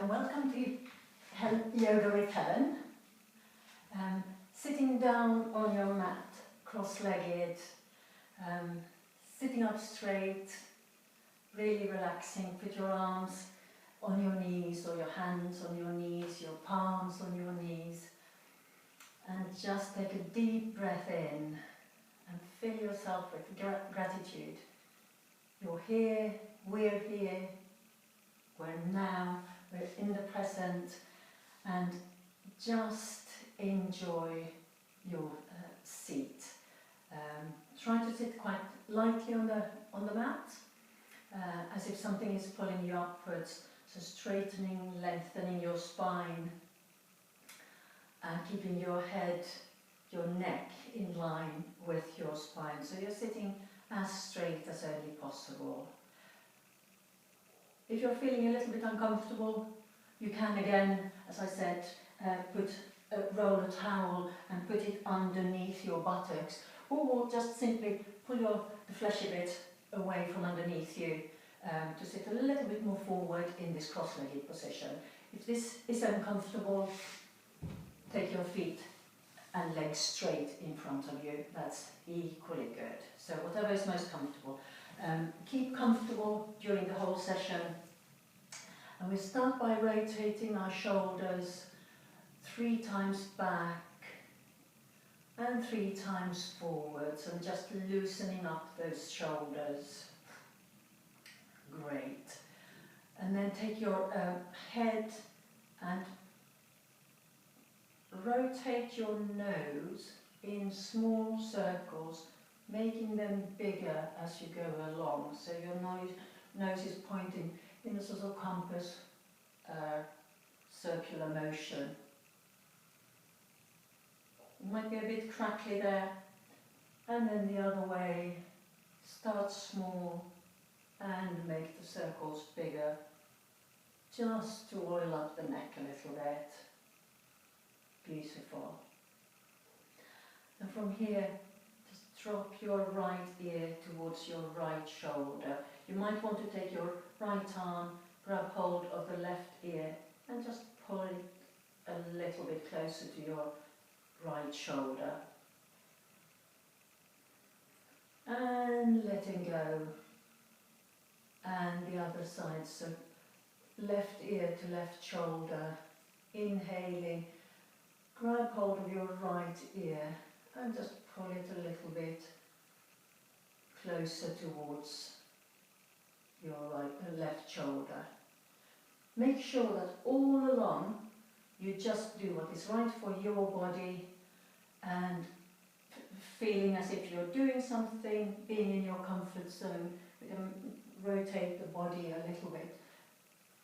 and welcome to Yoga with Helen. Sitting down on your mat, cross-legged, sitting up straight, really relaxing. Put your arms on your knees or your hands on your knees, your palms on your knees, and just take a deep breath in and fill yourself with gratitude. You're here, we're here, we're now, we're in the present, and just enjoy your seat. Try to sit quite lightly on the mat, as if something is pulling you upwards, so straightening, lengthening your spine, and keeping your head, your neck in line with your spine. So you're sitting as straight as only possible. If you're feeling a little bit uncomfortable, you can again, as I said, roll a towel and put it underneath your buttocks, or just simply pull the fleshy bit away from underneath you to sit a little bit more forward in this cross-legged position. If this is uncomfortable, take your feet and legs straight in front of you. That's equally good. So whatever is most comfortable. Keep comfortable during the whole session. And we start by rotating our shoulders 3 times back and 3 times forwards, and just loosening up those shoulders. Great. And then take your head and rotate your nose in small circles, making them bigger as you go along. So your nose is pointing in a sort of compass circular motion. It might be a bit crackly there, and then the other way. Start small and make the circles bigger, just to oil up the neck a little bit. Beautiful. And from here, just drop your right ear towards your right shoulder. You might want to take your right arm, grab hold of the left ear, and just pull it a little bit closer to your right shoulder. And letting go. And the other side, so left ear to left shoulder. Inhaling, grab hold of your right ear and just pull it a little bit closer towards your left shoulder. Make sure that all along you just do what is right for your body, and feeling as if you're doing something, being in your comfort zone. We can rotate the body a little bit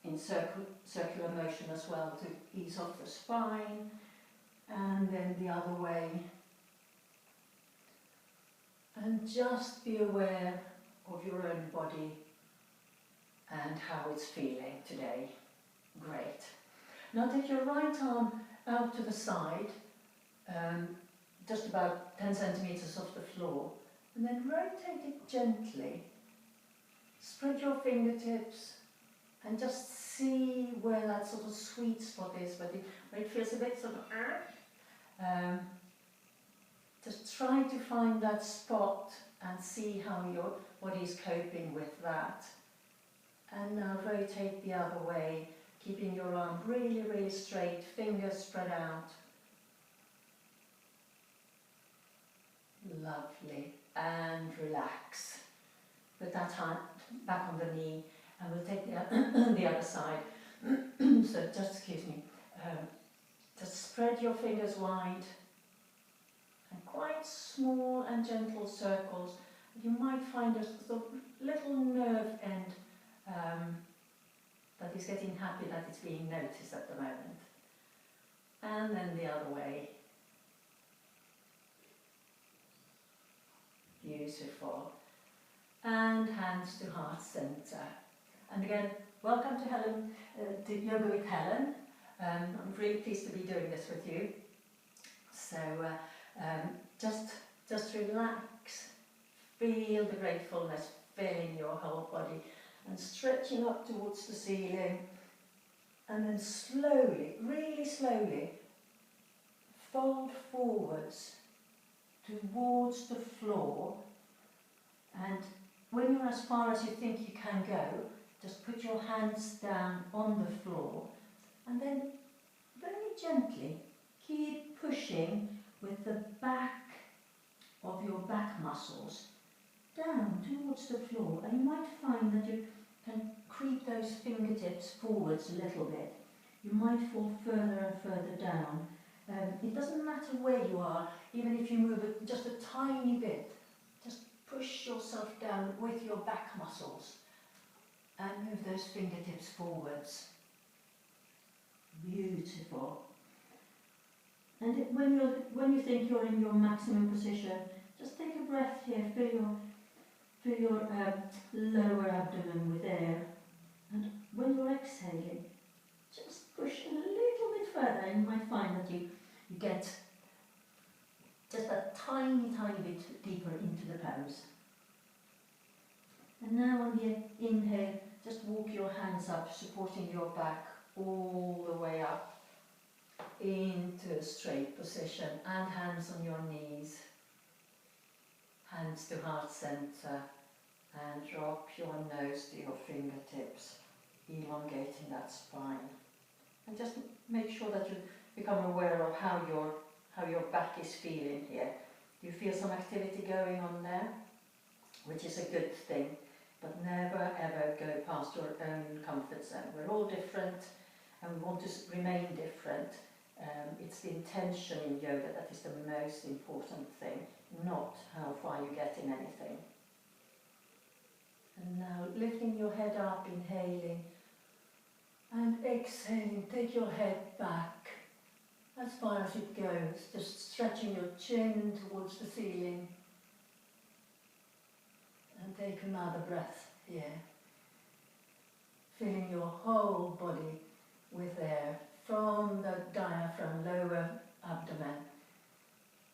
in circular motion as well to ease off the spine, and then the other way. And just be aware of your own body and how it's feeling today. Great. Now take your right arm out to the side, just about 10 centimeters off the floor, and then rotate it gently. Spread your fingertips and just see where that sort of sweet spot is, where it feels a bit sort of just try to find that spot and see how your body is coping with that. And now rotate the other way, keeping your arm really, really straight, fingers spread out. Lovely. And relax. Put that hand back on the knee, and we'll take the other side. So just, excuse me, just spread your fingers wide, and quite small and gentle circles. You might find a sort of little nerve end that is getting happy that it's being noticed at the moment. And then the other way. Beautiful. And hands to heart center. And again, welcome to Helen, to Yoga with Helen. I'm really pleased to be doing this with you. So just relax, feel the gratefulness filling your whole body, and stretching up towards the ceiling. And then slowly, really slowly, fold forwards towards the floor, and when you're as far as you think you can go, just put your hands down on the floor, and then very gently keep pushing with the back of your back muscles down towards the floor, and you might find that you can creep those fingertips forwards a little bit. You might fall further and further down. It doesn't matter where you are, even if you move it just a tiny bit, just push yourself down with your back muscles and move those fingertips forwards. Beautiful. And when you think you're in your maximum position, just take a breath here, fill your lower abdomen with air, and when you're exhaling, just push a little bit further, and you might find that you get just a tiny bit deeper into the pose. And now on the inhale, just walk your hands up, supporting your back all the way up into a straight position, and hands on your knees, hands to heart center, and drop your nose to your fingertips, elongating that spine. And just make sure that you become aware of how your back is feeling here. You feel some activity going on there, which is a good thing, but never ever go past your own comfort zone. We're all different, and we want to remain different. It's the intention in yoga that is the most important thing, not how far you get in anything. And now lifting your head up, inhaling, and exhaling, take your head back as far as it goes, just stretching your chin towards the ceiling. And take another breath here, filling your whole body with air from the diaphragm, lower abdomen,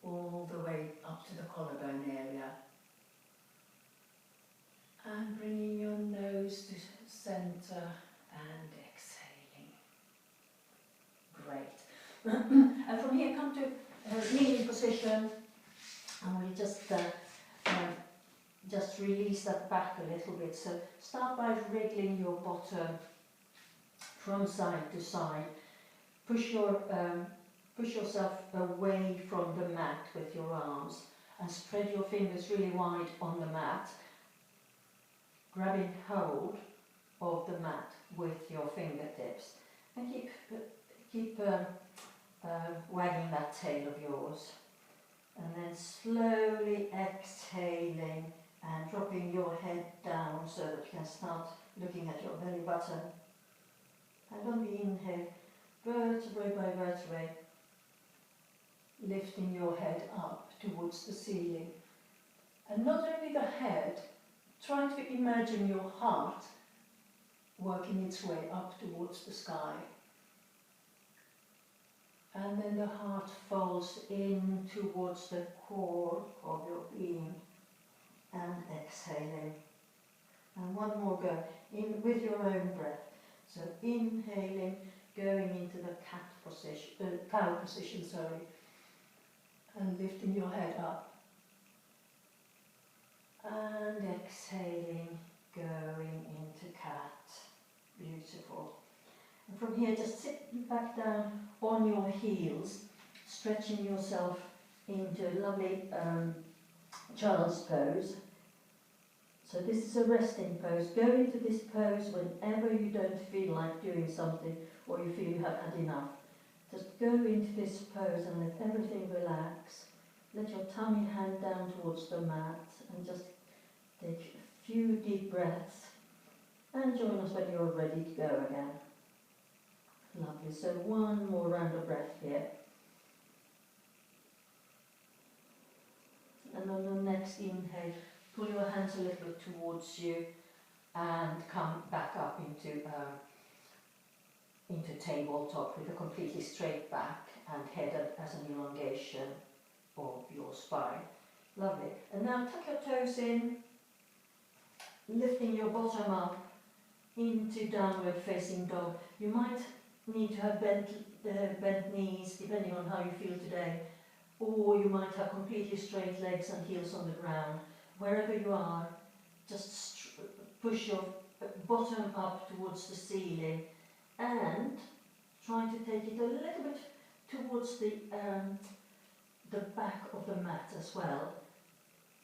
all the way up to the collarbone area. And bringing your nose to center and exhaling. Great. And from here come to kneeling position, and we'll just release that back a little bit. So start by wriggling your bottom from side to side. Push yourself away from the mat with your arms, and spread your fingers really wide on the mat, grabbing hold of the mat with your fingertips, and keep wagging that tail of yours, and then slowly exhaling and dropping your head down so that you can start looking at your belly button. And on the inhale, vertebrae by vertebrae, lifting your head up towards the ceiling. And not only the head, try to imagine your heart working its way up towards the sky. And then the heart folds in towards the core of your being, and exhaling. And one more go, in with your own breath. So inhaling, going into the cow position, and lifting your head up. And exhaling, going into cat. Beautiful. And from here, just sit back down on your heels, stretching yourself into a lovely child's pose. So this is a resting pose. Go into this pose whenever you don't feel like doing something or you feel you have had enough. Just go into this pose and let everything relax. Let your tummy hang down towards the mat, and just take a few deep breaths, and join us when you're ready to go again. Lovely. So one more round of breath here. And on the next inhale, pull your hands a little bit towards you and come back up into tabletop with a completely straight back and head as an elongation of your spine. Lovely. And now tuck your toes in, lifting your bottom up into downward facing dog. You might need to have bent knees, depending on how you feel today, or you might have completely straight legs and heels on the ground. Wherever you are, just push your bottom up towards the ceiling and try to take it a little bit towards the back of the mat as well,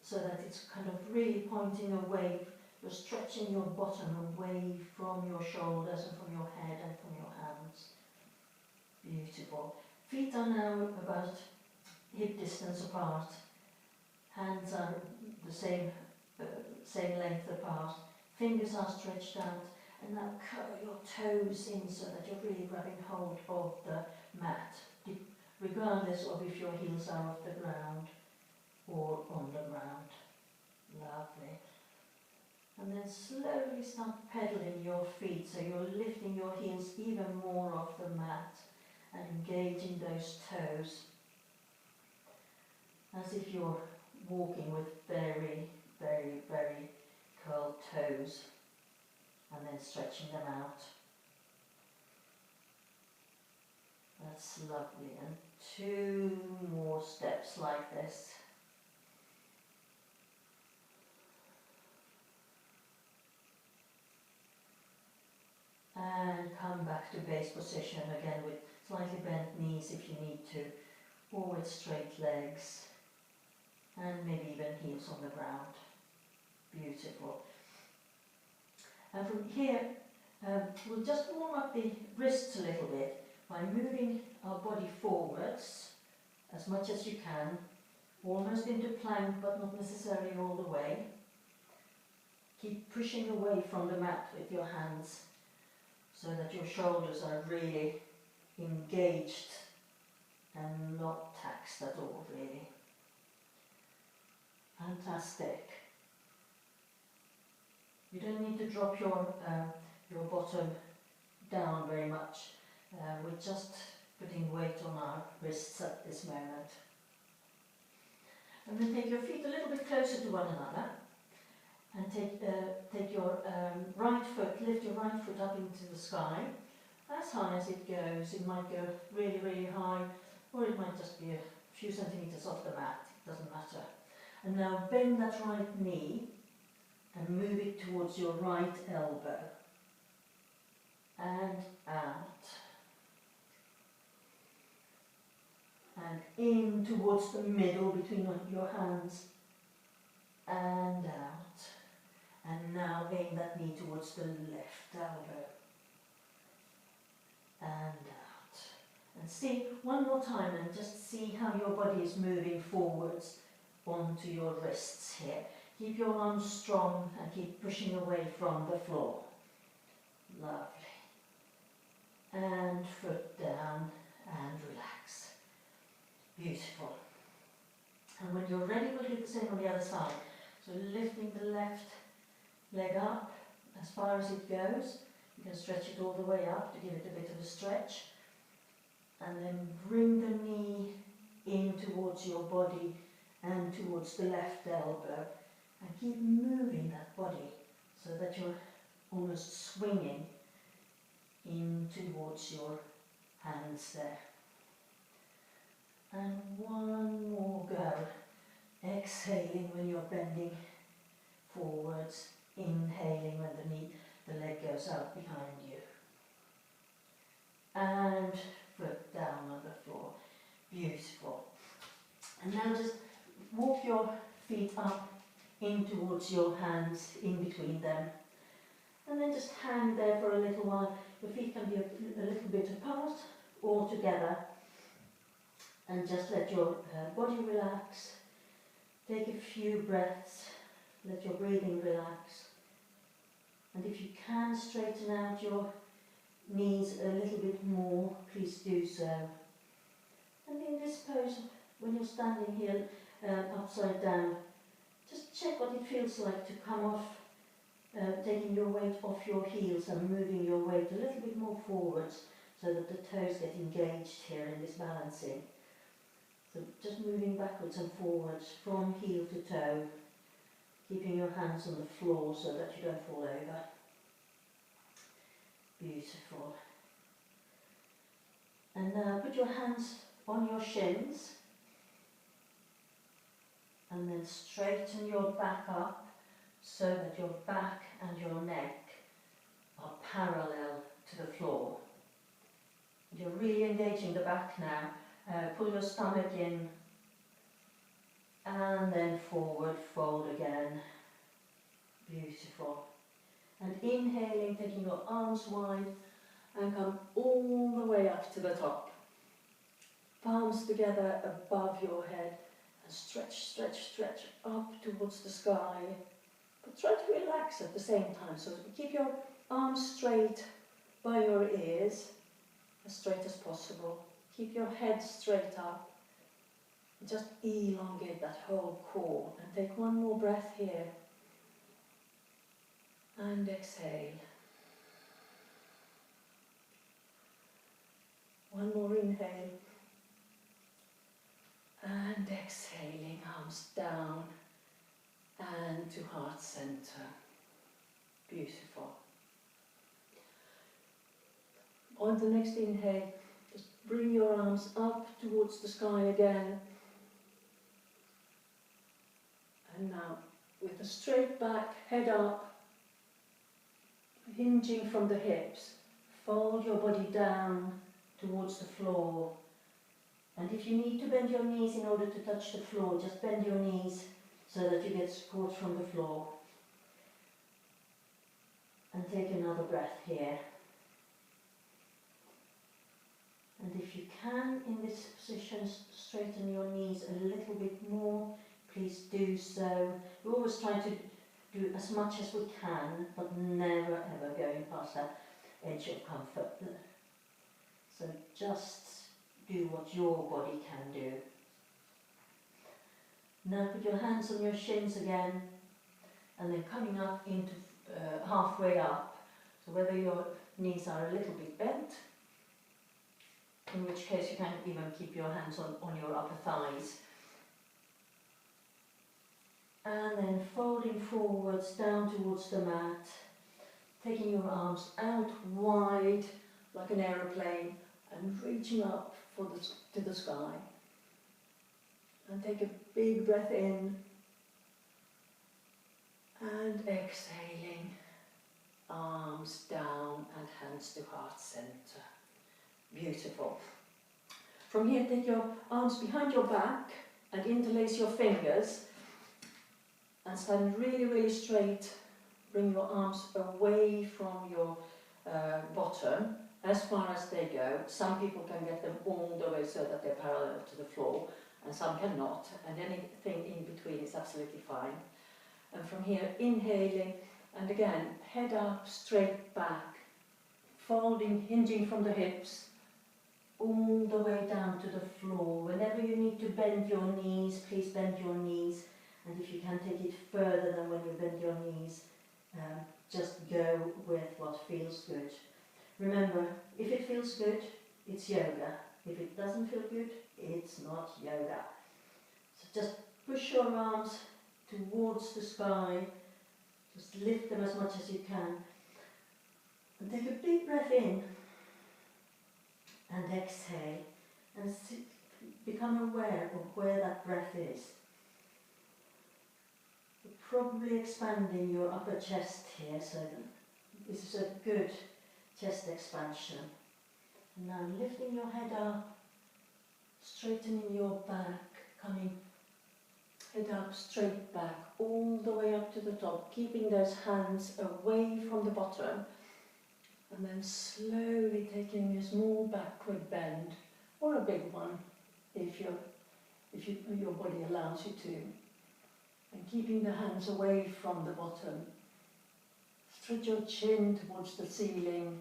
so that it's kind of really pointing away. You're stretching your bottom away from your shoulders and from your head and from your hands. Beautiful. Feet are now about hip distance apart. Hands are the same length apart. Fingers are stretched out. And now curl your toes in so that you're really grabbing hold of the mat, regardless of if your heels are off the ground or on the ground. Lovely. And then slowly start pedaling your feet, so you're lifting your heels even more off the mat and engaging those toes as if you're walking with very, very, very curled toes, and then stretching them out. That's lovely. And 2 more steps like this. And come back to base position again with slightly bent knees if you need to, or with straight legs, and maybe even heels on the ground. Beautiful. And from here, we'll just warm up the wrists a little bit by moving our body forwards as much as you can, almost into plank but not necessarily all the way. Keep pushing away from the mat with your hands so that your shoulders are really engaged and not taxed at all, really. Fantastic. You don't need to drop your bottom down very much. We're just putting weight on our wrists at this moment. And then take your feet a little bit closer to one another, and take your right foot, lift your right foot up into the sky, as high as it goes. It might go really, really high, or it might just be a few centimeters off the mat, it doesn't matter. And now bend that right knee and move it towards your right elbow. And out. And in towards the middle between your hands. And out. And now bend that knee towards the left elbow. And out. And see, one more time, and just see how your body is moving forwards onto your wrists here. Keep your arms strong and keep pushing away from the floor. Lovely. And foot down and relax. Beautiful. And when you're ready, we'll do the same on the other side. So lifting the left leg up as far as it goes. You can stretch it all the way up to give it a bit of a stretch. And then bring the knee in towards your body and towards the left elbow. And keep moving that body so that you're almost swinging in towards your hands there. And one more go. Exhaling when you're bending forwards. Inhaling when the leg goes out behind you. And foot down on the floor. Beautiful. And now just walk your feet up in towards your hands, in between them. And then just hang there for a little while. Your feet can be a little bit apart or together. And just let your body relax. Take a few breaths. Let your breathing relax. And if you can straighten out your knees a little bit more, please do so. And in this pose, when you're standing here upside down, just check what it feels like to come off, taking your weight off your heels and moving your weight a little bit more forwards so that the toes get engaged here in this balancing. So just moving backwards and forwards from heel to toe, keeping your hands on the floor so that you don't fall over. Beautiful. And now put your hands on your shins and then straighten your back up so that your back and your neck are parallel to the floor. You're really engaging the back now. Pull your stomach in and then forward, fold again. Beautiful. And inhaling, taking your arms wide and come all the way up to the top. Palms together above your head and stretch, stretch, stretch up towards the sky. But try to relax at the same time. So keep your arms straight by your ears, as straight as possible. Keep your head straight up. Just elongate that whole core and take one more breath here. And exhale. One more inhale. And exhaling, arms down and to heart center. Beautiful. On the next inhale, just bring your arms up towards the sky again. And now, with a straight back, head up, hinging from the hips, fold your body down towards the floor. And if you need to bend your knees in order to touch the floor, just bend your knees so that you get support from the floor. And take another breath here. And if you can, in this position, straighten your knees a little bit more, please do so. We always try to do as much as we can, but never ever going past that edge of comfort. So just do what your body can do. Now put your hands on your shins again, and then coming up into halfway up. So whether your knees are a little bit bent, in which case you can even keep your hands on your upper thighs. And then folding forwards down towards the mat, taking your arms out wide like an aeroplane and reaching up to the sky. And take a big breath in and exhaling, arms down and hands to heart center. Beautiful. From here, take your arms behind your back and interlace your fingers and stand really, really straight. Bring your arms away from your bottom as far as they go. Some people can get them all the way so that they're parallel to the floor, and some cannot, and anything in between is absolutely fine. And from here, inhaling, and again, head up, straight back, folding, hinging from the hips, all the way down to the floor. Whenever you need to bend your knees, please bend your knees, and if you can take it further than when you bend your knees, just go with what feels good. Remember, if it feels good, it's yoga. If it doesn't feel good, it's not yoga. So just push your arms towards the sky, just lift them as much as you can, and take a big breath in, and exhale, and become aware of where that breath is. You're probably expanding your upper chest here, so this is a good chest expansion. And now lifting your head up, straightening your back, coming head up, straight back, all the way up to the top, keeping those hands away from the bottom, and then slowly taking a small backward bend, or a big one, if your body allows you to, and keeping the hands away from the bottom. Stretch your chin towards the ceiling,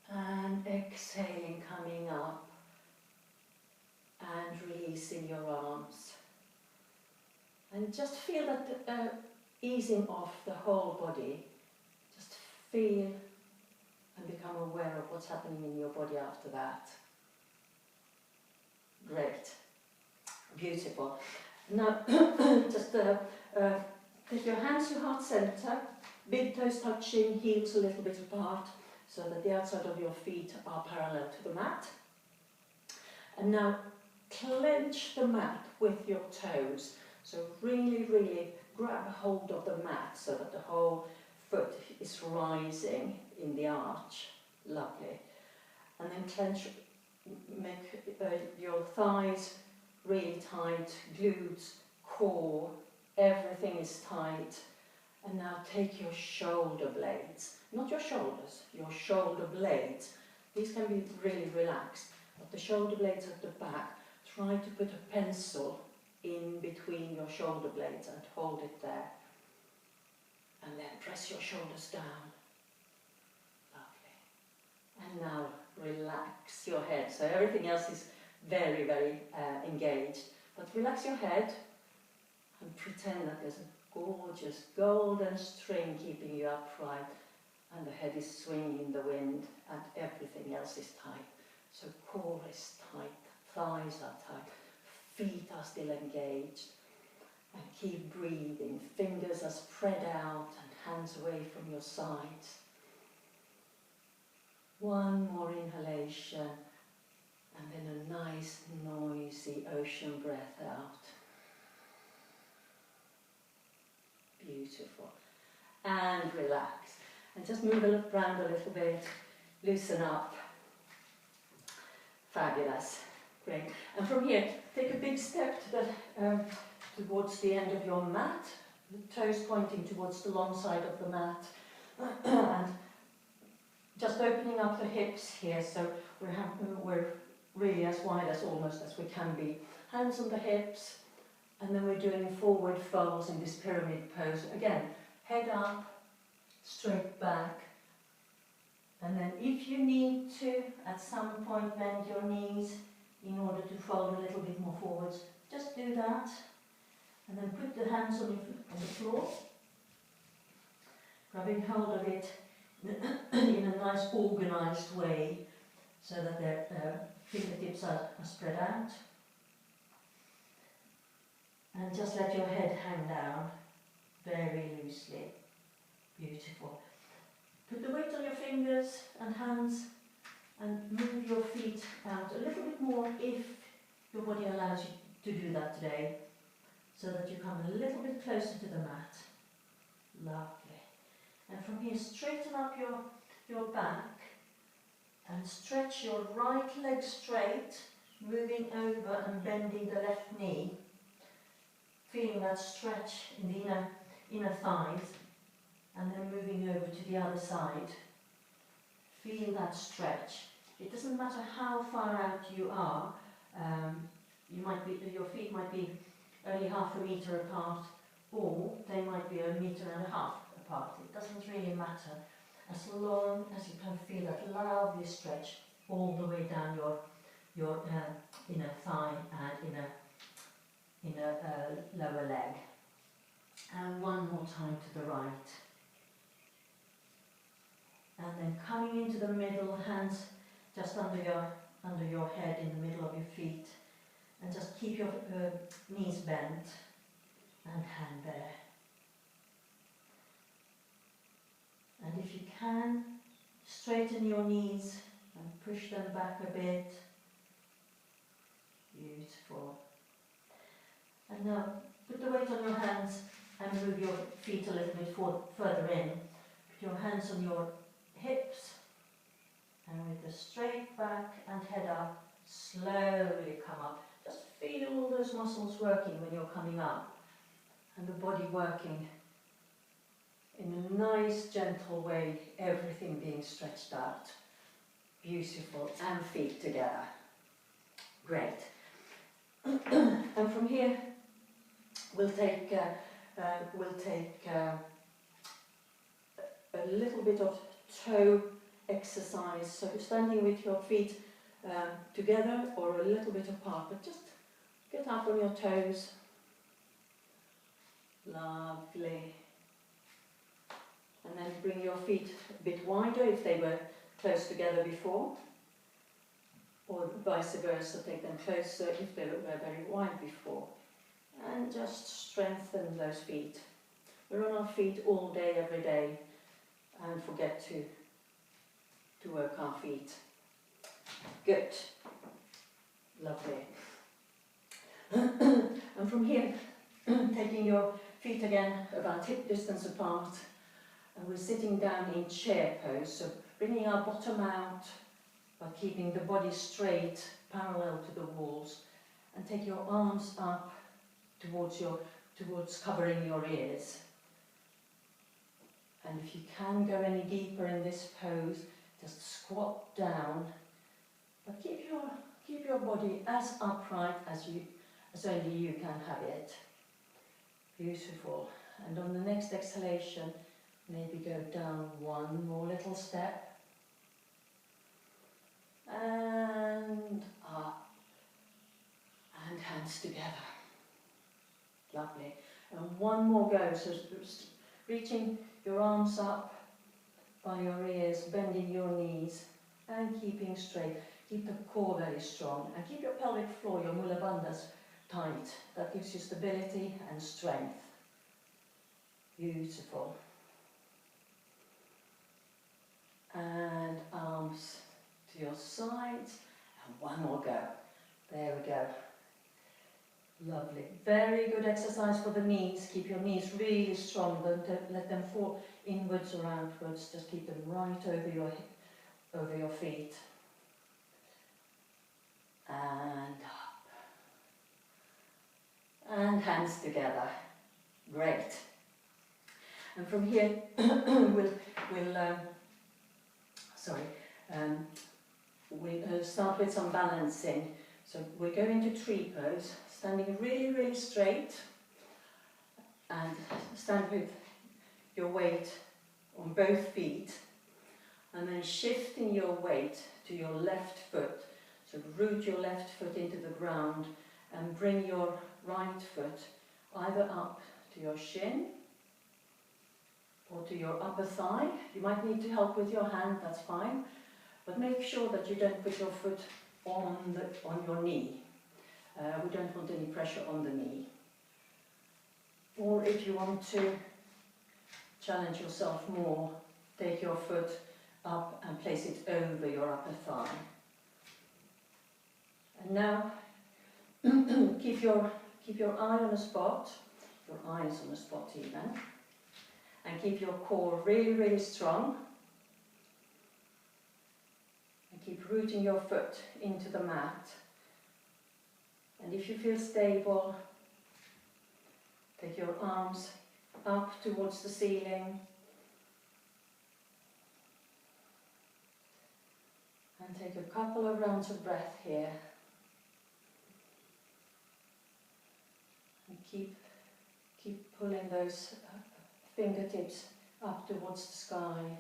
and exhaling, coming up, and releasing your arms. And just feel that easing off the whole body. Just feel and become aware of what's happening in your body after that. Great. Beautiful. Now, just take your hands to heart center, big toes touching, heels a little bit apart, so that the outside of your feet are parallel to the mat. And now clench the mat with your toes. So really, really grab hold of the mat so that the whole foot is rising in the arch. Lovely. And then clench, make your thighs really tight, glutes, core, everything is tight. And now take your shoulder blades, not your shoulders, your shoulder blades. These can be really relaxed, but the shoulder blades at the back, try to put a pencil in between your shoulder blades and hold it there. And then press your shoulders down. Lovely. And now relax your head. So everything else is very, very engaged. But relax your head and pretend that there's a gorgeous golden string keeping you upright, and the head is swinging in the wind and everything else is tight. So core is tight, thighs are tight, feet are still engaged, and keep breathing. Fingers are spread out and hands away from your sides. One more inhalation and then a nice noisy ocean breath out. Beautiful. And relax. And just move around a little bit. Loosen up. Fabulous. Great. And from here, take a big step towards the end of your mat. The toes pointing towards the long side of the mat. And just opening up the hips here, so we're really as wide as almost as we can be. Hands on the hips. And then we're doing forward folds in this pyramid pose. Again, head up, straight back. And then if you need to, at some point bend your knees in order to fold a little bit more forwards, just do that. And then put the hands on the floor, grabbing hold of it in a nice organised way so that the fingertips are spread out. And just let your head hang down very loosely. Beautiful. Put the weight on your fingers and hands and move your feet out a little bit more if your body allows you to do that today, so that you come a little bit closer to the mat. Lovely. And from here, straighten up your back and stretch your right leg straight, moving over and bending the left knee. Feeling that stretch in the inner thighs, and then moving over to the other side. Feel that stretch. It doesn't matter how far out you are. Your feet might be only 1/2 meter apart, or they might be 1.5 meters apart. It doesn't really matter, as long as you can feel that lovely stretch all the way down your inner thigh and inner lower leg. And one more time to the right. And then coming into the middle, hands just under your head, in the middle of your feet. And just keep your knees bent and hand there. And if you can, straighten your knees and push them back a bit. Beautiful. And now put the weight on your hands and move your feet a little bit further in. Put your hands on your hips, and with a straight back and head up, slowly come up. Just feel all those muscles working when you're coming up, and the body working in a nice gentle way, everything being stretched out. Beautiful. And feet together. Great. And from here we'll take a little bit of toe exercise. So standing with your feet together or a little bit apart, but just get up on your toes. Lovely. And then bring your feet a bit wider if they were close together before, or vice versa, take them closer if they were very wide before. And just strengthen those feet. We're on our feet all day, every day, and forget to to work our feet. Good. Lovely. And from here, taking your feet again about hip distance apart, and we're sitting down in chair pose, so bringing our bottom out, but keeping the body straight, parallel to the walls, and take your arms up towards covering your ears. And if you can go any deeper in this pose, just squat down, but keep your body as upright as only you can have it. Beautiful. And on the next exhalation, maybe go down one more little step. And up. And hands together. Lovely. And one more go. So reaching your arms up by your ears, bending your knees, and keeping straight. Keep the core very strong. And keep your pelvic floor, your mula bandhas, tight. That gives you stability and strength. Beautiful. And arms to your sides. And one more go. There we go. Lovely. Very good exercise for the knees. Keep your knees really strong. Don't let them fall inwards or outwards. Just keep them right over your feet. And up. And hands together. Great. And from here, we'll start with some balancing. So we go into tree pose, standing really, really straight, and stand with your weight on both feet, and then shifting your weight to your left foot. So root your left foot into the ground and bring your right foot either up to your shin or to your upper thigh. You might need to help with your hand, that's fine, but make sure that you don't put your foot on your knee. We don't want any pressure on the knee. Or if you want to challenge yourself more, take your foot up and place it over your upper thigh. And now keep your eye on a spot, your eyes on a spot even, and keep your core really, really strong. Keep rooting your foot into the mat. And if you feel stable, take your arms up towards the ceiling. And take a couple of rounds of breath here. And keep pulling those fingertips up towards the sky.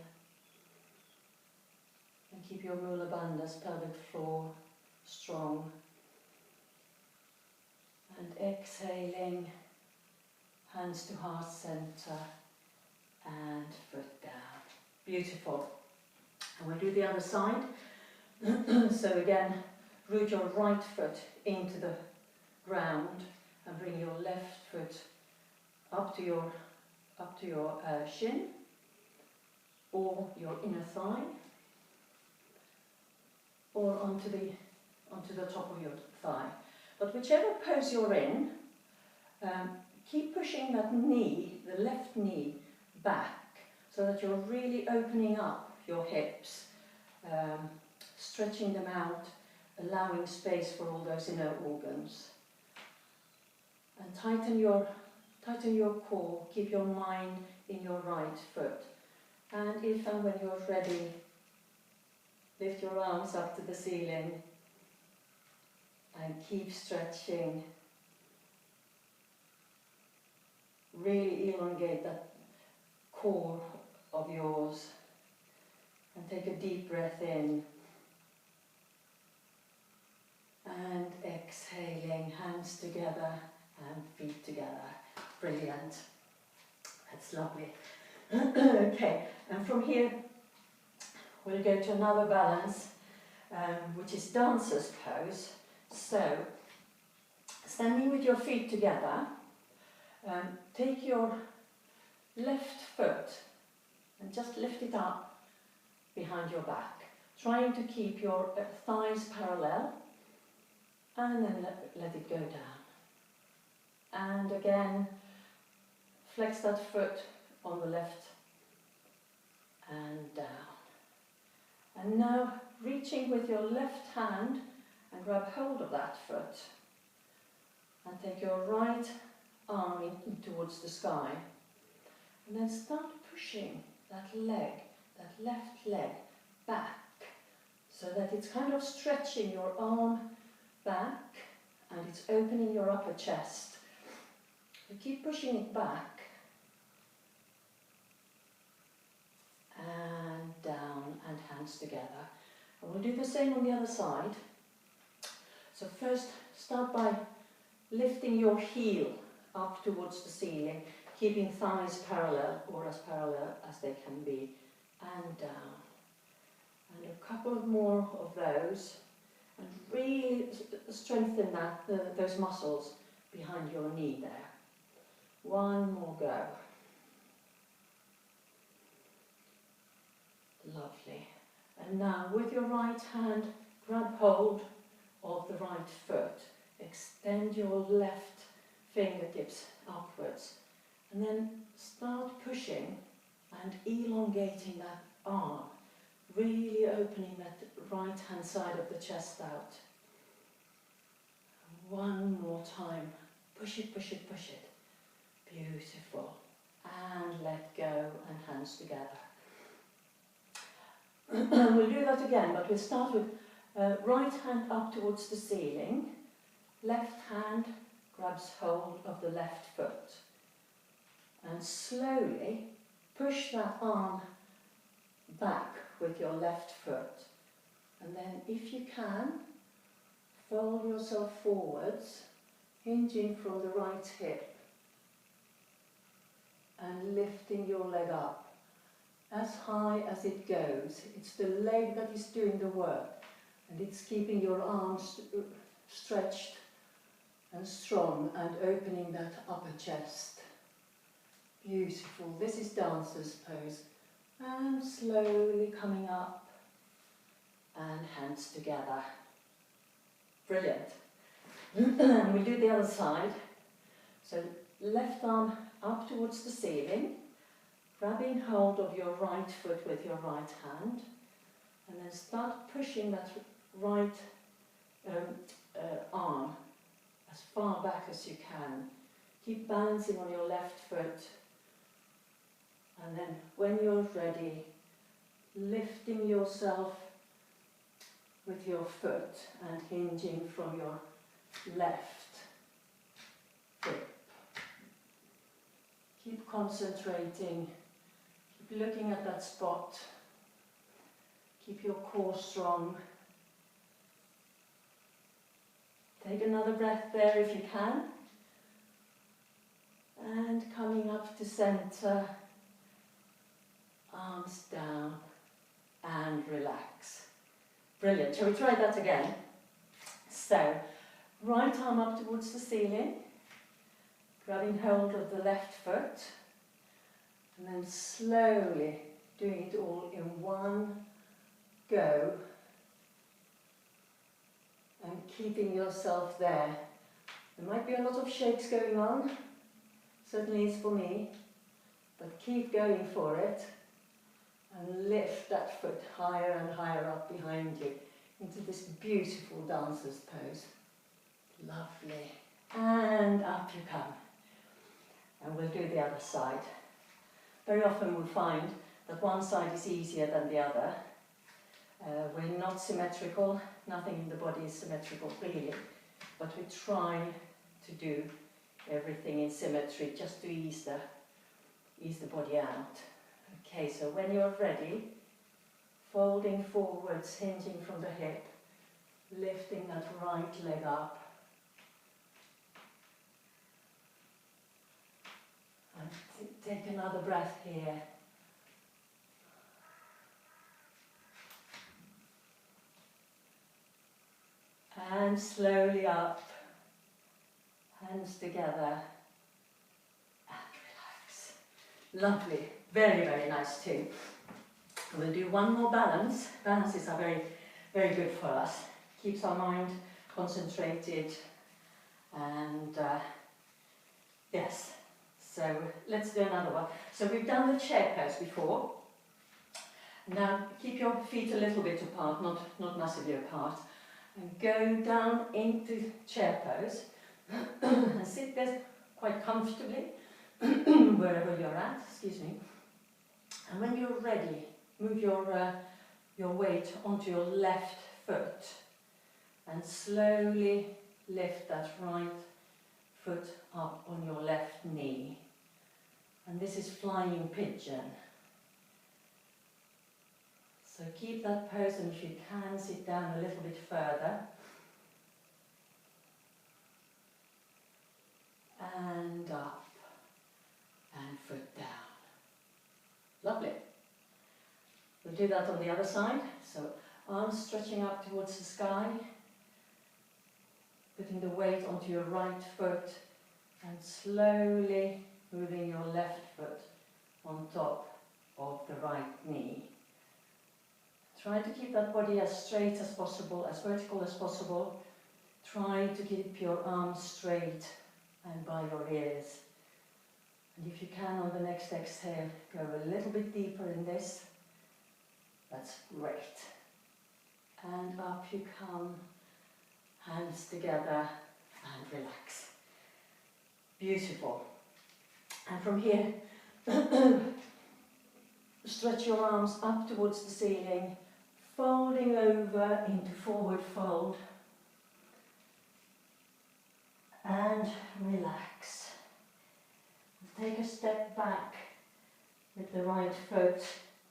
And keep your mula bandhas, pelvic floor, strong. And exhaling, hands to heart center, and foot down. Beautiful. And we'll do the other side. So again, root your right foot into the ground and bring your left foot up to your shin or your inner thigh, or onto the top of your thigh. But whichever pose you're in, keep pushing that knee, the left knee, back, so that you're really opening up your hips, stretching them out, allowing space for all those inner organs. And tighten your core, keep your mind in your right foot. And if and when you're ready, lift your arms up to the ceiling and keep stretching. Really elongate that core of yours and take a deep breath in. And exhaling, hands together and feet together. Brilliant. That's lovely. Okay, and from here we'll go to another balance, which is dancer's pose. So, standing with your feet together, take your left foot and just lift it up behind your back. trying to keep your thighs parallel, and then let it go down. And again, flex that foot on the left and down. And now reaching with your left hand and grab hold of that foot and take your right arm in towards the sky, and then start pushing that leg, that left leg back, so that it's kind of stretching your arm back and it's opening your upper chest. You keep pushing it back and down and hands together. And we'll do the same on the other side. So first start by lifting your heel up towards the ceiling, keeping thighs parallel or as parallel as they can be, and down. And a couple more of those, and really strengthen those muscles behind your knee there. One more go. Lovely. And now with your right hand, grab hold of the right foot. Extend your left fingertips upwards. And then start pushing and elongating that arm. Really opening that right hand side of the chest out. One more time. Push it, push it, push it. Beautiful. And let go and hands together. We'll do that again, but we'll start with right hand up towards the ceiling. Left hand grabs hold of the left foot. And slowly push that arm back with your left foot. And then if you can, fold yourself forwards, hinging from the right hip and lifting your leg up as high as it goes. It's the leg that is doing the work, and it's keeping your arms stretched and strong and opening that upper chest. Beautiful. This is dancer's pose. And slowly coming up and hands together. Brilliant. We'll do the other side. So left arm up towards the ceiling, grabbing hold of your right foot with your right hand, and then start pushing that right arm as far back as you can. Keep balancing on your left foot. And then when you're ready, lifting yourself with your foot and hinging from your left hip. Keep concentrating, keep looking at that spot, keep your core strong. Take another breath there if you can. And coming up to center. Arms down and relax. Brilliant. Shall we try that again? So, right arm up towards the ceiling, grabbing hold of the left foot, and then slowly doing it all in one go, and keeping yourself there. There might be a lot of shakes going on, certainly is for me, but keep going for it. And lift that foot higher and higher up behind you into this beautiful dancer's pose. Lovely. And up you come. And we'll do the other side. Very often we'll find that one side is easier than the other. We're not symmetrical. Nothing in the body is symmetrical really. But we try to do everything in symmetry just to ease the body out. Okay, so when you're ready, folding forwards, hinging from the hip, lifting that right leg up. And take another breath here. And slowly up, hands together, and relax. Lovely. Very, very nice too. We'll do one more balance. Balances are very, very good for us. Keeps our mind concentrated and yes. So let's do another one. So we've done the chair pose before. Now keep your feet a little bit apart, not massively apart. And go down into chair pose and sit there quite comfortably wherever you're at, excuse me. And when you're ready, move your weight onto your left foot and slowly lift that right foot up on your left knee. And this is flying pigeon. So keep that pose, and if you can, sit down a little bit further. And up, and foot down. Lovely. We'll do that on the other side. So arms stretching up towards the sky, putting the weight onto your right foot, and slowly moving your left foot on top of the right knee. Try to keep that body as straight as possible, as vertical as possible. Try to keep your arms straight and by your ears. And if you can, on the next exhale, go a little bit deeper in this. That's great. And up you come, hands together, and relax. Beautiful. And from here, stretch your arms up towards the ceiling, folding over into forward fold. And relax. Take a step back with the right foot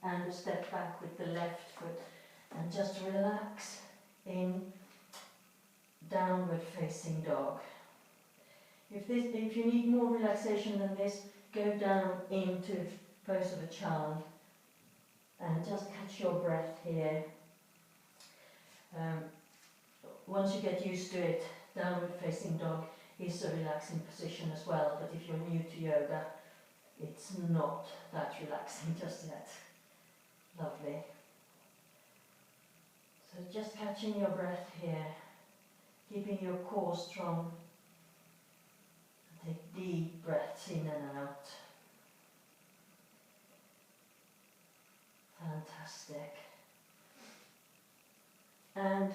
and a step back with the left foot. And just relax in downward facing dog. If you need more relaxation than this, go down into pose of a child and just catch your breath here. Once you get used to it, downward facing dog is a relaxing position as well, but if you're new to yoga, it's not that relaxing just yet. Lovely. So just catching your breath here, keeping your core strong. Take deep breaths in and out. Fantastic. And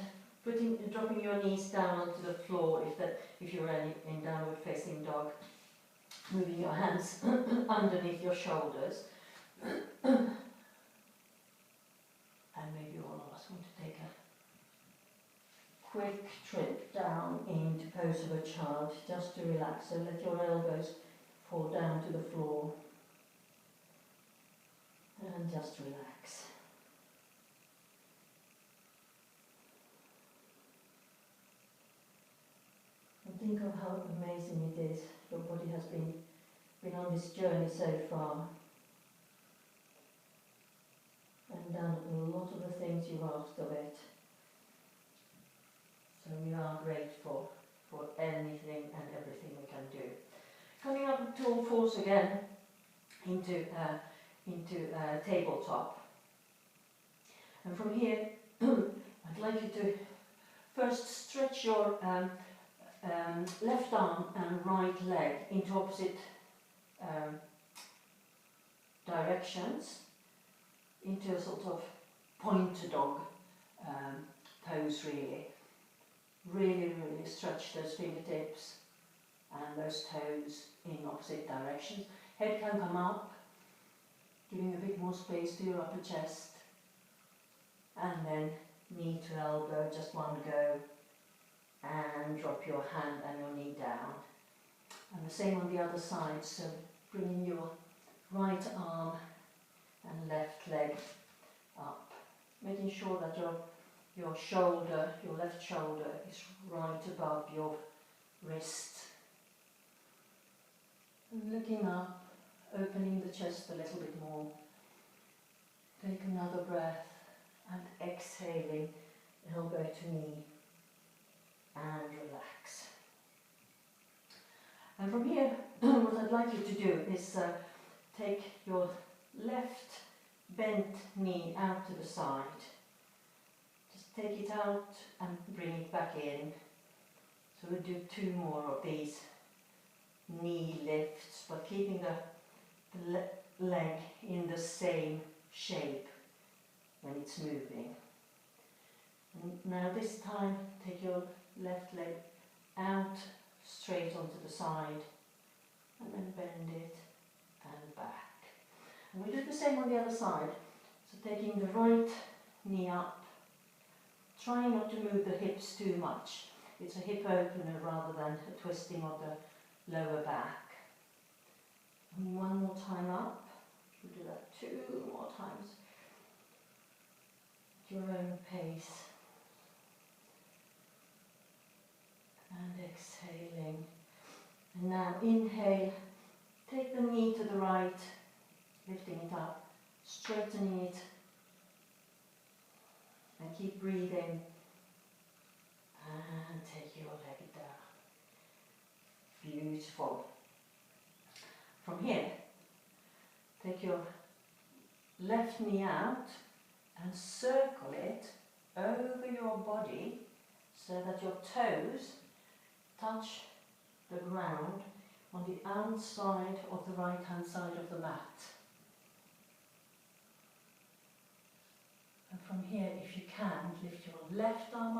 dropping your knees down onto the floor if you're in downward facing dog. Moving your hands underneath your shoulders. And maybe all of us want to take a quick trip down into pose of a child, just to relax. So let your elbows fall down to the floor. And just relax. And think of how amazing it is. Your body has been on this journey so far. And done a lot of the things you asked of it. So we are grateful for anything and everything we can do. Coming up to all fours again into tabletop. And from here, I'd like you to first stretch your left arm and right leg into opposite directions, into a sort of pointer dog pose really. Really stretch those fingertips and those toes in opposite directions. Head can come up, giving a bit more space to your upper chest. And then knee to elbow, just one go. And drop your hand and your knee down. And the same on the other side, so bringing your right arm and left leg up. Making sure that your shoulder, your left shoulder, is right above your wrist. And looking up, opening the chest a little bit more. Take another breath and exhaling, elbow to knee. And relax. And from here, what I'd like you to do is take your left bent knee out to the side. Just take it out and bring it back in. So we'll do 2 more of these knee lifts, but keeping the leg in the same shape when it's moving. And now this time take your left leg out straight onto the side and then bend it and back. And we do the same on the other side. So taking the right knee up, trying not to move the hips too much. It's a hip opener rather than a twisting of the lower back. And 1 more time up. We'll do that 2 more times. At your own pace. And exhaling. And now inhale, take the knee to the right, lifting it up, straightening it, and keep breathing. And take your leg down. Beautiful. From here, take your left knee out and circle it over your body so that your toes touch the ground on the outside of the right hand side of the mat. And from here, if you can, lift your left arm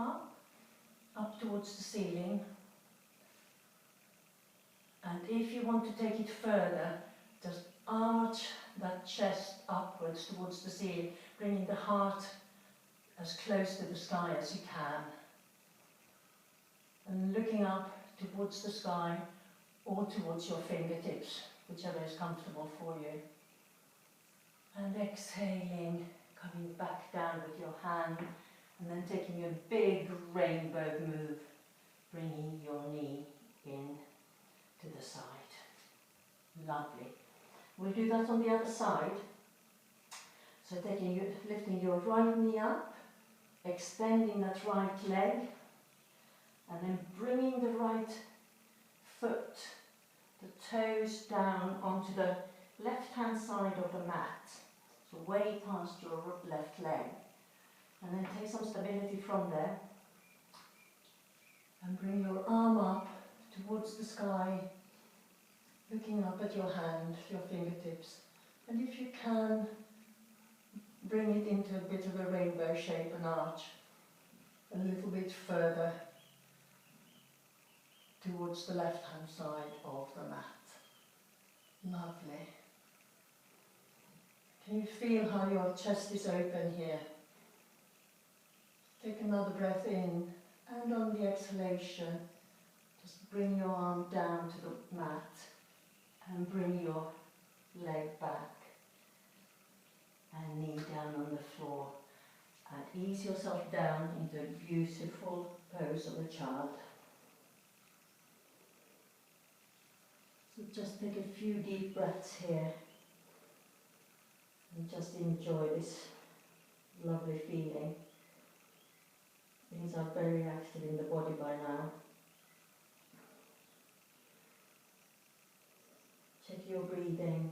up towards the ceiling. And if you want to take it further, just arch that chest upwards towards the ceiling, bringing the heart as close to the sky as you can. And looking up towards the sky or towards your fingertips, whichever is comfortable for you. And exhaling, coming back down with your hand, and then taking a big rainbow move, bringing your knee in to the side. Lovely. We'll do that on the other side. So lifting your right knee up, extending that right leg, and then bringing the right foot, the toes down onto the left-hand side of the mat. So way past your left leg. And then take some stability from there. And bring your arm up towards the sky, looking up at your hand, your fingertips. And if you can, bring it into a bit of a rainbow shape and arch a little bit further towards the left-hand side of the mat. Lovely. Can you feel how your chest is open here? Take another breath in, and on the exhalation, just bring your arm down to the mat and bring your leg back and knee down on the floor, and ease yourself down into a beautiful pose of a child. So just take a few deep breaths here and just enjoy this lovely feeling. Things are very active in the body by now. Check your breathing.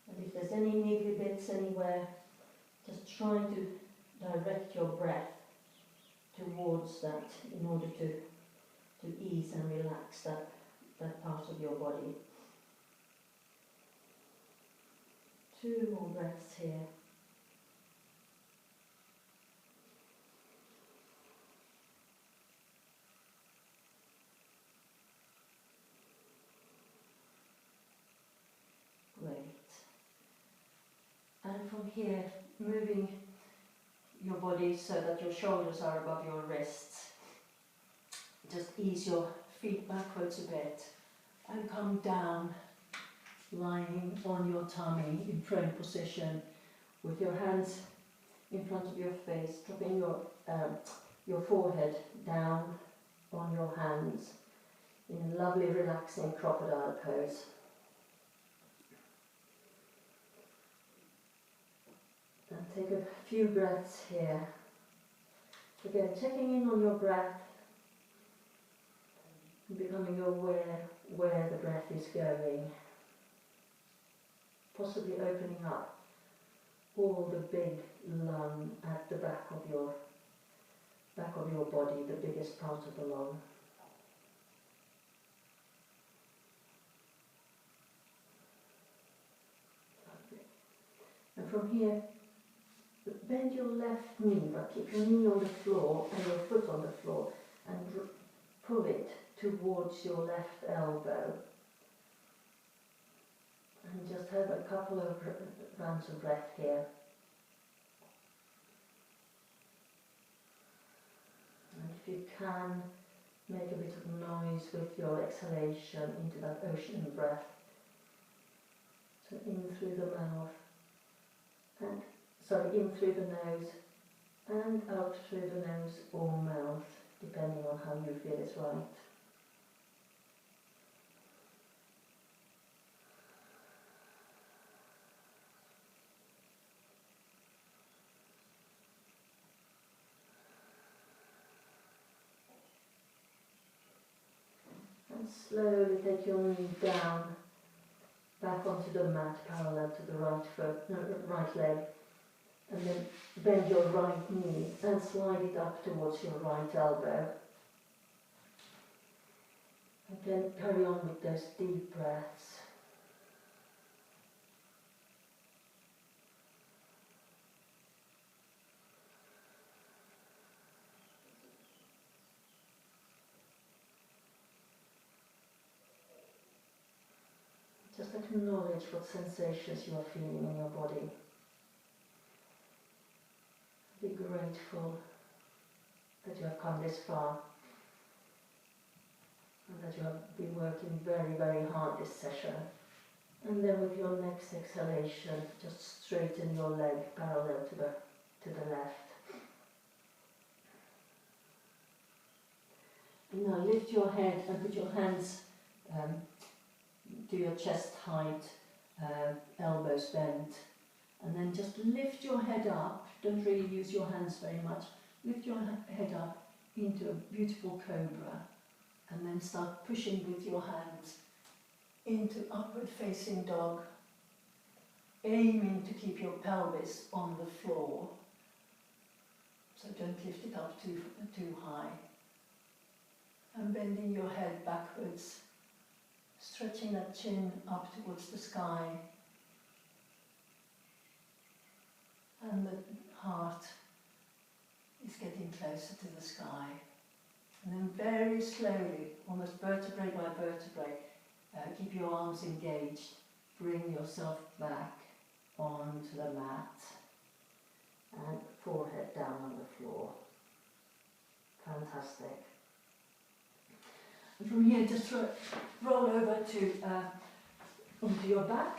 And if there's any niggly bits anywhere, just try to direct your breath towards that in order to ease and relax that part of your body. 2 more breaths here. Great. And from here, moving your body so that your shoulders are above your wrists. Just ease your feet backwards a bit and come down, lying on your tummy in prone position with your hands in front of your face, dropping your forehead down on your hands in a lovely relaxing crocodile pose. And take a few breaths here. Again, checking in on your breath, becoming aware where the breath is going. possibly opening up all the big lung at the back of your body, the biggest part of the lung. And from here, bend your left knee, but keep your knee on the floor and your foot on the floor, and pull it towards your left elbow. And just have a couple of rounds of breath here. And if you can, make a bit of noise with your exhalation into that ocean breath. So in through the mouth, in through the nose, and out through the nose or mouth, depending on how you feel is right. And slowly take your knee down, back onto the mat, parallel to the right leg. And then bend your right knee and slide it up towards your right elbow. And then carry on with those deep breaths. Just acknowledge what sensations you are feeling in your body. Be grateful that you have come this far and that you have been working very, very hard this session. And then with your next exhalation, just straighten your leg parallel to the left. And now lift your head and put your hands to your chest height, elbows bent. And then just lift your head up, don't really use your hands very much, lift your head up into a beautiful cobra, and then start pushing with your hands into upward facing dog, aiming to keep your pelvis on the floor, so don't lift it up too high, and bending your head backwards, stretching that chin up towards the sky, and the heart is getting closer to the sky. And then very slowly, almost vertebrae by vertebrae, keep your arms engaged, bring yourself back onto the mat and forehead down on the floor. Fantastic. And from here, just roll over onto your back.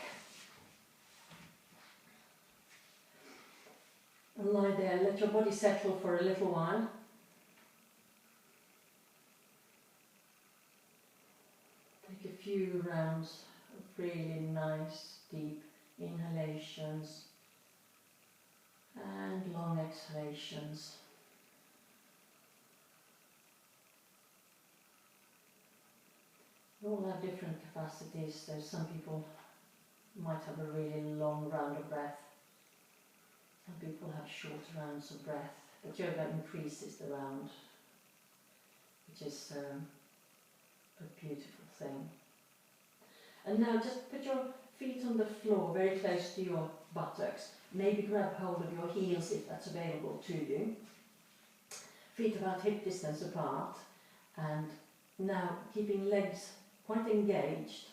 And lie there, let your body settle for a little while. Take a few rounds of really nice, deep inhalations and long exhalations. We all have different capacities, so some people might have a really long round of breath. Some people have short rounds of breath, but yoga increases the round, which is a beautiful thing. And now just put your feet on the floor, very close to your buttocks. Maybe grab hold of your heels if that's available to you. Feet about hip distance apart, and now keeping legs quite engaged.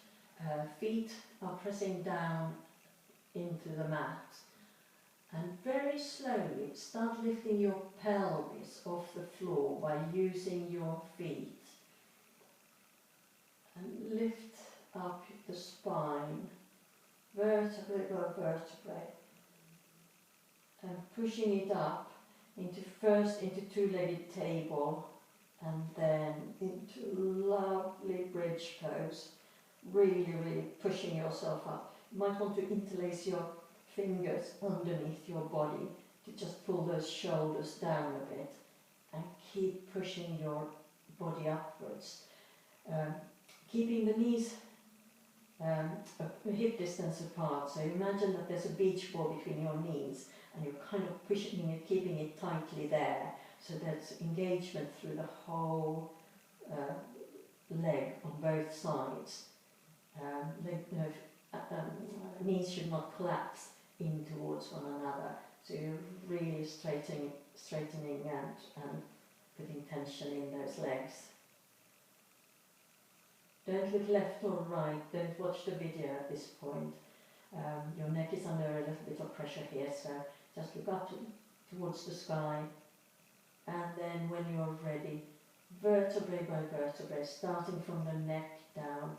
Feet are pressing down into the mat. And very slowly start lifting your pelvis off the floor by using your feet. And lift up the spine, vertebrae by vertebrae. And pushing it up first into two-legged table, and then into lovely bridge pose. Really, really pushing yourself up. You might want to interlace your fingers underneath your body to just pull those shoulders down a bit and keep pushing your body upwards. Keeping the knees a hip distance apart. So imagine that there's a beach ball between your knees and you're kind of pushing it, keeping it tightly there. So there's engagement through the whole leg on both sides. Knees should not collapse in towards one another. So you're really straightening and putting tension in those legs. Don't look left or right, don't watch the video at this point. Your neck is under a little bit of pressure here, so just look up towards the sky. And then when you're ready, vertebrae by vertebrae, starting from the neck down,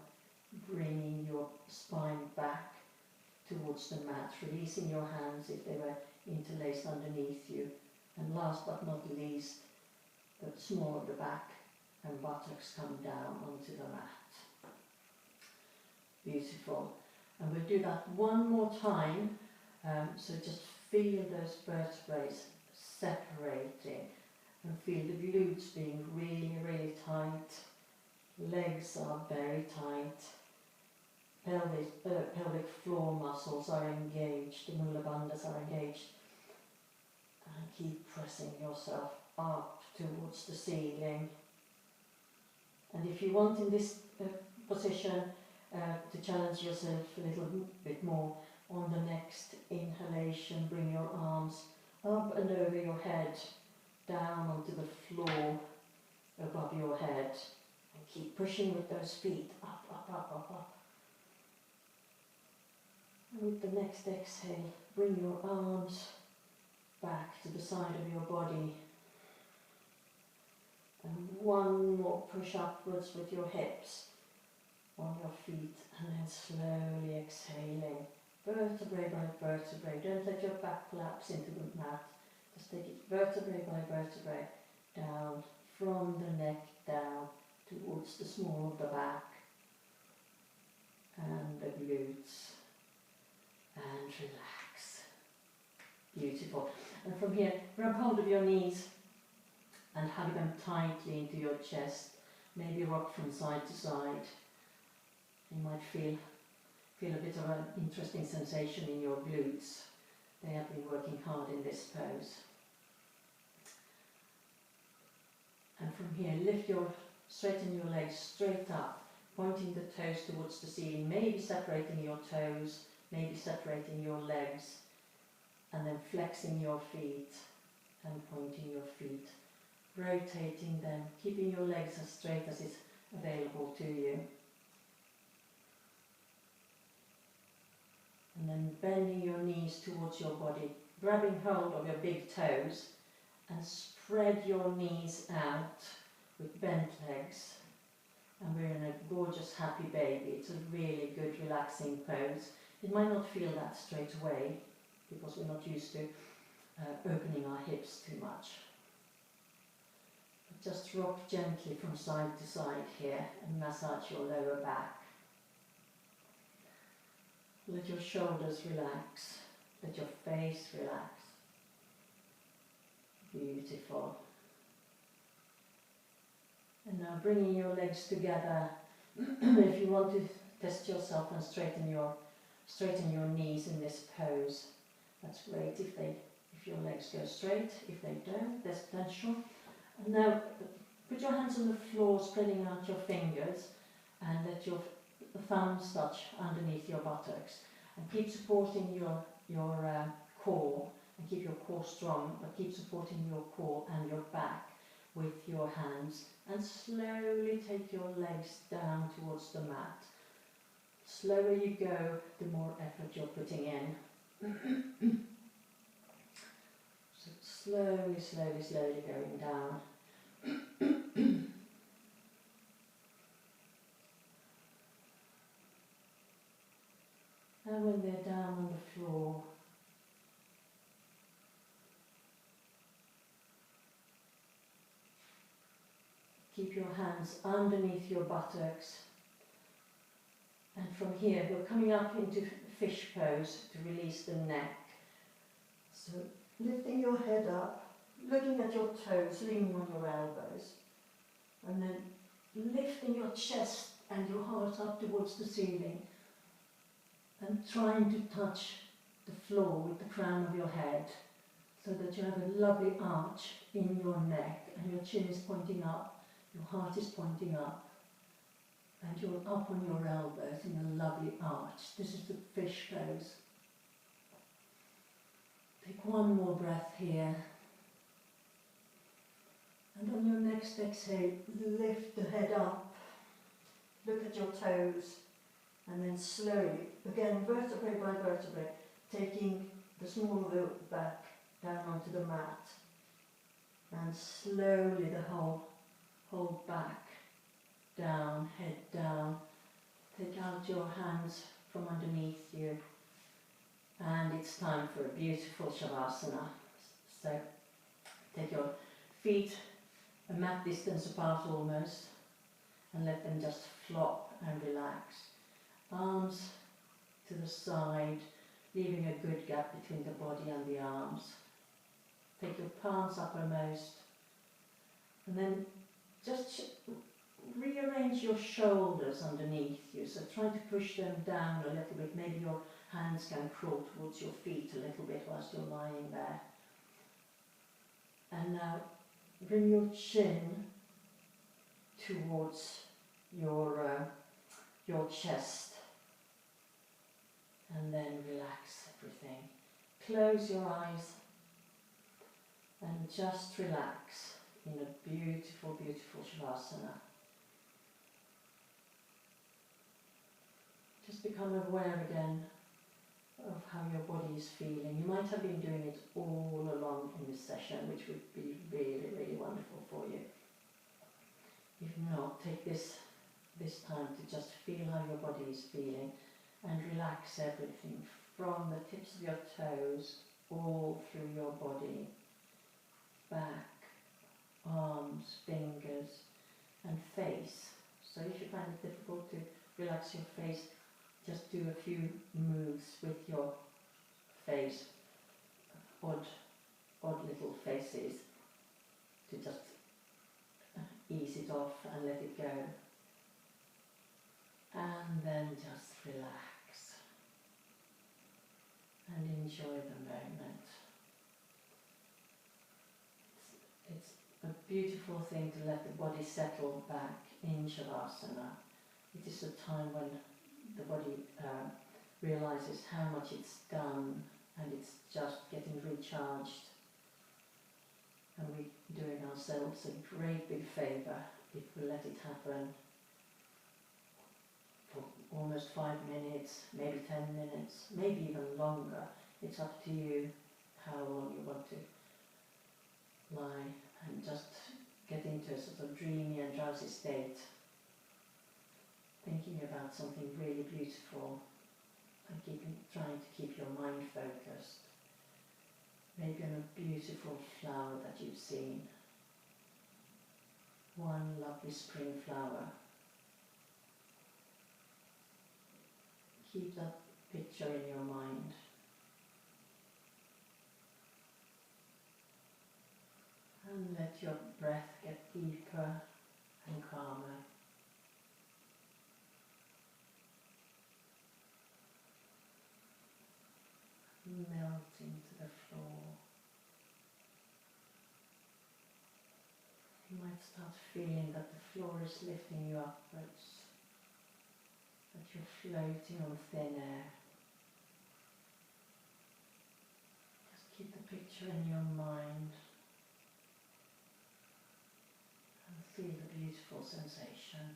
bringing your spine back towards the mat, releasing your hands if they were interlaced underneath you. And last but not least, the small of the back and buttocks come down onto the mat. Beautiful. And we'll do that one more time. So just feel those vertebrae separating and feel the glutes being really, really tight. Legs are very tight. Pelvic floor muscles are engaged. The mula bandhas are engaged. And keep pressing yourself up towards the ceiling. And if you want in this position to challenge yourself a little bit more, on the next inhalation, bring your arms up and over your head, down onto the floor above your head. And keep pushing with those feet, up, up, up, up, up. And with the next exhale, bring your arms back to the side of your body. And one more push upwards with your hips on your feet, and then slowly exhaling, vertebrae by vertebrae. Don't let your back collapse into the mat. Just take it vertebrae by vertebrae down from the neck down towards the small of the back and the glutes. And relax. Beautiful. And from here, grab hold of your knees and hug them tightly into your chest. Maybe rock from side to side. You might feel a bit of an interesting sensation in your glutes. They have been working hard in this pose. And from here, straighten your legs straight up, pointing the toes towards the ceiling, maybe separating your toes, maybe separating your legs, and then flexing your feet and pointing your feet, rotating them, keeping your legs as straight as is available to you. And then bending your knees towards your body, grabbing hold of your big toes and spread your knees out with bent legs. And we're in a gorgeous happy baby. It's a really good relaxing pose. It might not feel that straight away because we're not used to opening our hips too much. But just rock gently from side to side here and massage your lower back. Let your shoulders relax, let your face relax. Beautiful. And now bringing your legs together. If you want to test yourself and straighten your knees in this pose, that's great if your legs go straight. If they don't, there's potential. And now put your hands on the floor, spreading out your fingers, and let your thumbs touch underneath your buttocks. And keep supporting your core, and keep your core strong, but keep supporting your core and your back with your hands. And slowly take your legs down towards the mat. Slower you go, the more effort you're putting in. So slowly, slowly, slowly going down. And when they're down on the floor, keep your hands underneath your buttocks. And from here, we're coming up into fish pose to release the neck. So lifting your head up, looking at your toes, leaning on your elbows. And then lifting your chest and your heart up towards the ceiling. and trying to touch the floor with the crown of your head so that you have a lovely arch in your neck and your chin is pointing up, your heart is pointing up, and you're up on your elbows in a lovely arch. This is the fish pose. Take one more breath here. And on your next exhale, lift the head up. Look at your toes. And then slowly, again, vertebrae by vertebrae, taking the small of the back down onto the mat. And slowly the whole back down, head down. Take out your hands from underneath you. And it's time for a beautiful shavasana. So take your feet a mat distance apart almost, and let them just flop and relax. Arms to the side, leaving a good gap between the body and the arms. Take your palms uppermost, and then just rearrange your shoulders underneath you. So try to push them down a little bit. Maybe your hands can crawl towards your feet a little bit whilst you're lying there. And now bring your chin towards your chest, and then relax everything. Close your eyes and just relax in a beautiful, beautiful shavasana. Just become aware again of how your body is feeling. You might have been doing it all along in this session, which would be really, really wonderful for you. If not, take this time to just feel how your body is feeling and relax everything from the tips of your toes all through your body, back, arms, fingers and face. So if you find it difficult to relax your face, just do a few moves with your face, odd little faces, to just ease it off and let it go. And then just relax and enjoy the moment. It's a beautiful thing to let the body settle back in Shavasana. It is a time when the body realizes how much it's done and it's just getting recharged. And we're doing ourselves a great big favour if we let it happen for almost 5 minutes, maybe 10 minutes, maybe even longer. It's up to you how long you want to lie and just get into a sort of dreamy and drowsy state, thinking about something really beautiful and trying to keep your mind focused. Maybe on a beautiful flower that you've seen. One lovely spring flower. Keep that picture in your mind. And let your breath get deeper and calmer. Melt into the floor. You might start feeling that the floor is lifting you upwards, that you're floating on thin air. Just keep the picture in your mind and feel the beautiful sensation.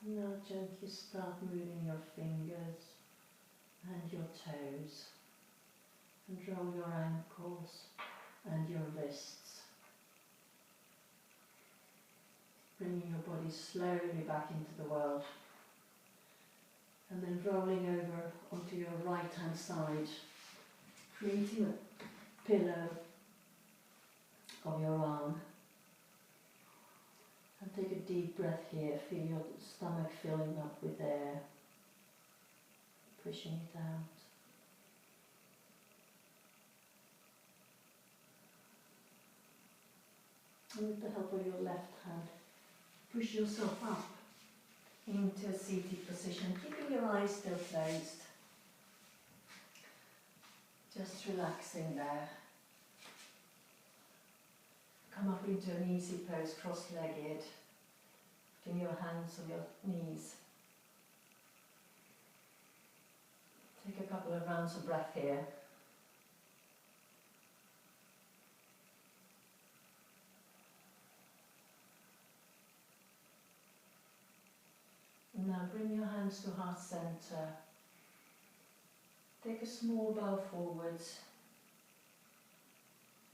Now gently start moving your fingers and your toes, and roll your ankles and your wrists, bringing your body slowly back into the world, and then rolling over onto your right hand side, creating a pillow of your arm. And take a deep breath here, feel your stomach filling up with air, pushing it out. And with the help of your left hand, push yourself up into a seated position, keeping your eyes still closed. Just relaxing there. Come up into an easy pose, cross-legged, putting your hands on your knees. Take a couple of rounds of breath here. Now bring your hands to heart center. Take a small bow forwards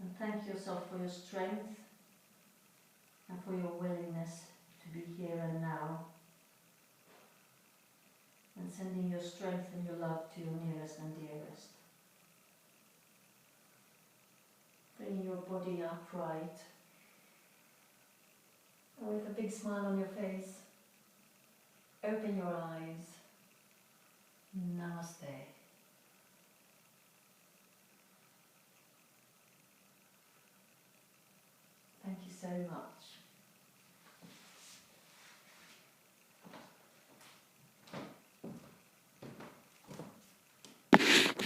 and thank yourself for your strength and for your willingness to be here and now. And sending your strength and your love to your nearest and dearest. Bringing your body upright. And with a big smile on your face, open your eyes. Namaste. Thank you so much.